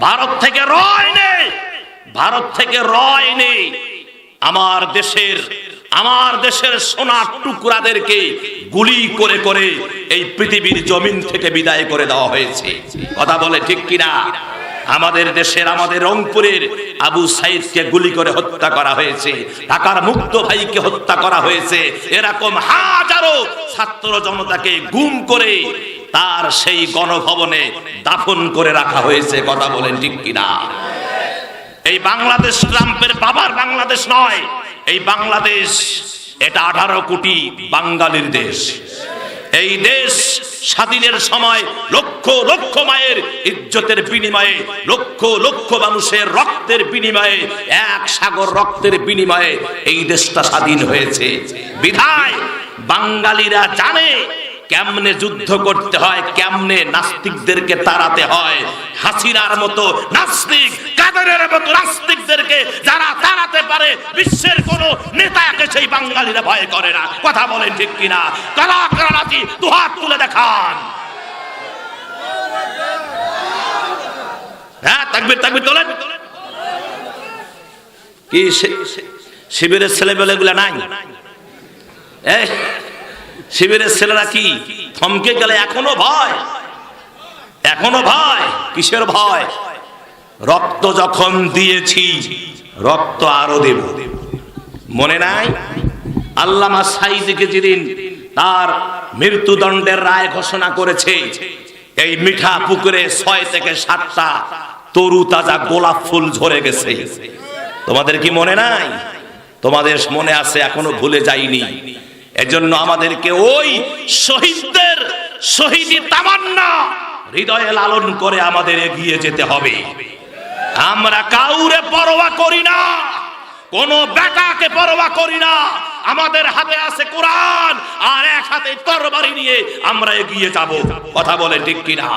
ভারত থেকে রয় নেই, ভারত থেকে রয় নেই। আমার দেশের সোনার টুকরাদেরকে গুলি করে করে এই পৃথিবীর জমিন থেকে বিদায় করে দেওয়া হয়েছে। কথা বলে ঠিক কিনা? আমাদের দেশের, আমাদের রংপুরের আবু সাইদকে গুলি করে হত্যা করা হয়েছে, ঢাকার মুক্ত ভাইকে হত্যা করা হয়েছে, এরকম হাজারো ছাত্র জনতাকে গুম করে তার সেই গণভবনে দাফন করে রাখা হয়েছে। কথা বলেন ঠিক কিনা? এই বাংলাদেশ ট্রাম্পের বাবার বাংলাদেশ নয়, এই বাংলাদেশ এটা 18 কোটি বাঙালির দেশ। এই দেশ স্বাধীনের সময় লক্ষ লক্ষ মায়ের ইজ্জতের বিনিময়ে, লক্ষ লক্ষ মানুষের রক্তের বিনিময়ে, এক সাগর রক্তের বিনিময়ে এই দেশটা স্বাধীন হয়েছে। বিধায় বাঙালিরা জানে কেমনে যুদ্ধ করতে হয়, কেমনে নাস্তিকদেরকে তাড়াতে হয়। হাসিনার মতো নাস্তিক, কাদেরের মতো নাস্তিকদেরকে যারা তাড়াতে পারে, বিশ্বের কোন নেতাকে সেই বাঙালিরা ভয় করে না। কথা বলেন ঠিক কিনা? কারা কারা রাজি দুহাত তুলে দেখান। হ্যাঁ, তাকবীর তাকবীর তোলেন। কি শিবিরের ছেলেবেলেগুলা নাই? শিবিরের ছেলেরা কি থমকে গেলে এখনো ভয়? এখনো ভয়? কিসের ভয়? রক্ত যখন দিয়েছি, রক্ত আরো দেব। মনে নাই আল্লামা সাঈদীকে যেদিন তার মৃত্যুদণ্ডের রায় ঘোষণা করেছে, এই মিঠা পুকুরে 6 থেকে 7টা তরু তাজা গোলাপ ফুল ঝরে গেছে। তোমাদের কি মনে নাই? তোমাদের মনে আছে, এখনো ভুলে যাইনি। এজন্য আমাদেরকে ওই শহীদদের শহীদি তামান্না হৃদয়ে লালন করে আমাদের এগিয়ে যেতে হবে। আমরা কাউরে পরোয়া করি না, কোন বেটাকে পরোয়া করি না। আমাদের হাতে আছে কোরআন, আর এক হাতে তরবারি নিয়ে আমরা এগিয়ে যাব। কথা বলে ঠিক কিনা?